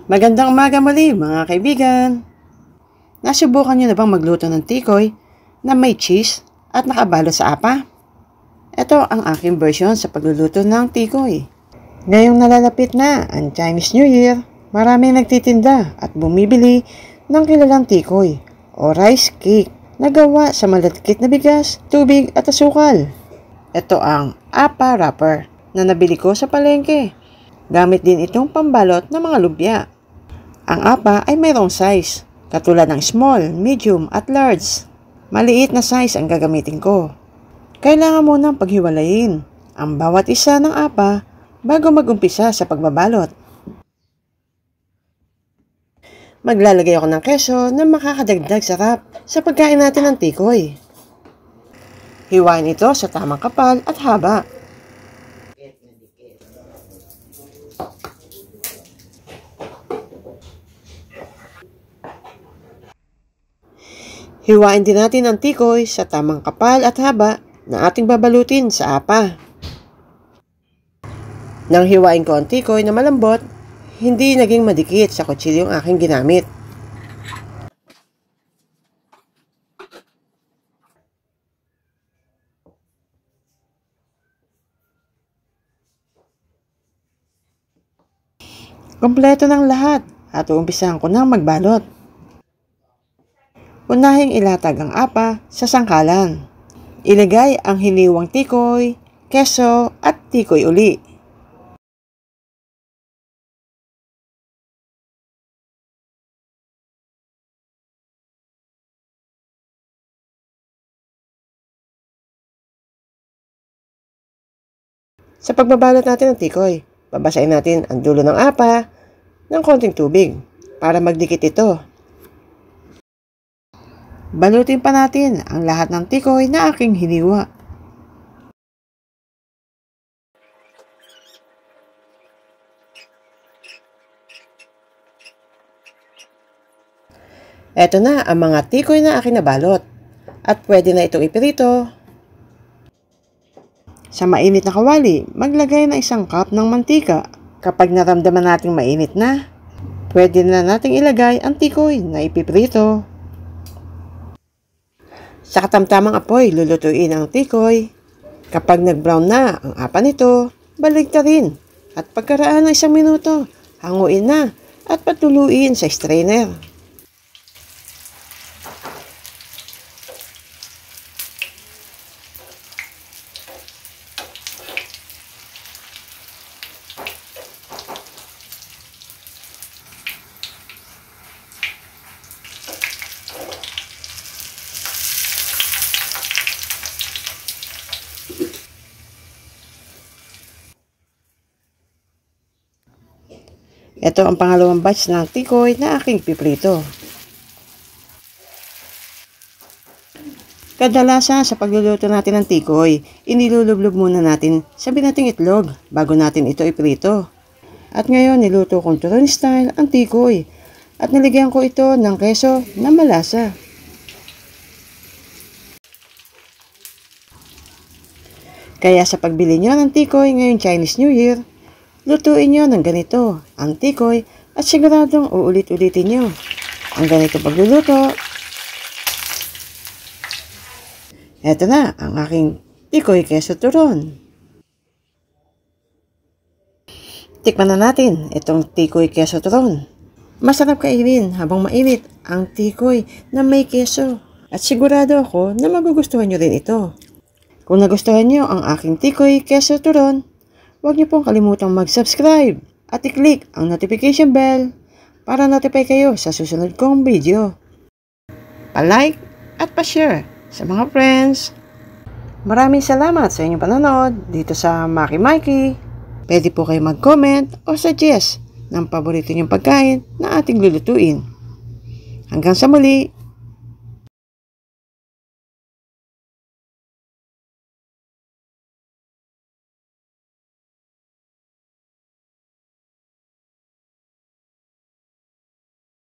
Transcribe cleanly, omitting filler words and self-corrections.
Magandang umaga muli mga kaibigan! Nasubukan niyo na bang magluto ng tikoy na may cheese at nakabalot sa apa? Ito ang aking version sa pagluluto ng tikoy. Ngayong nalalapit na ang Chinese New Year, maraming nagtitinda at bumibili ng kilalang tikoy o rice cake na gawa sa malagkit na bigas, tubig at asukal. Ito ang apa wrapper na nabili ko sa palengke. Gamit din itong pambalot ng mga lumpia. Ang apa ay mayroong size, katulad ng small, medium at large. Maliit na size ang gagamitin ko. Kailangan munang paghiwalayin ang bawat isa ng apa bago mag-umpisa sa pagbabalot. Maglalagay ako ng keso na makakadagdag sarap sa pagkain natin ng tikoy. Hiwain ito sa tamang kapal at haba. Hiwain din natin ang tikoy sa tamang kapal at haba na ating babalutin sa apa. Nang hiwain ko ang tikoy na malambot, hindi naging madikit sa kutsilyong aking ginamit. Kompleto ng lahat at uumpisahan ko nang magbalot. Unahing ilatag ang apa sa sangkalan. Ilagay ang hiniwang tikoy, keso at tikoy uli. Sa pagbabalot natin ng tikoy, babasahin natin ang dulo ng apa ng konting tubig para magdikit ito. Balutin pa natin ang lahat ng tikoy na aking hiniwa. Eto na ang mga tikoy na aking nabalot at pwede na itong ipirito. Sa mainit na kawali, maglagay ng 1 cup ng mantika. Kapag naramdaman nating mainit na, pwede na nating ilagay ang tikoy na ipiprito. Sa katamtamang apoy, lulutuin ang tikoy. Kapag nag-brown na ang apa nito, baligtarin at pagkaraan ng 1 minuto, hanguin na at patuluin sa strainer. Ito ang pangalawang batch ng tikoy na aking piprito. Kadalasan sa pagluluto natin ng tikoy, inilulublog muna natin sa binating itlog bago natin ito iprito. At ngayon niluto kong turon style ang tikoy at niligyan ko ito ng keso na malasa. Kaya sa pagbili nyo ng tikoy ngayong Chinese New Year, lutuin nyo ng ganito ang tikoy at siguradong uulit-ulitin nyo ang ganito pagluluto. Eto na ang aking tikoy keso turon. Tikman na natin itong tikoy keso turon. Masarap kainin habang mainit ang tikoy na may keso at sigurado ako na magugustuhan nyo rin ito. Kung nagustuhan nyo ang aking tikoy keso turon, huwag niyo pong kalimutang mag-subscribe at i-click ang notification bell para notify kayo sa susunod kong video. Pa-like at pa-share sa mga friends. Maraming salamat sa inyong panonood dito sa Maki Mikey. Pwede po kayo mag-comment o suggest ng paborito niyong pagkain na ating lulutuin. Hanggang sa muli!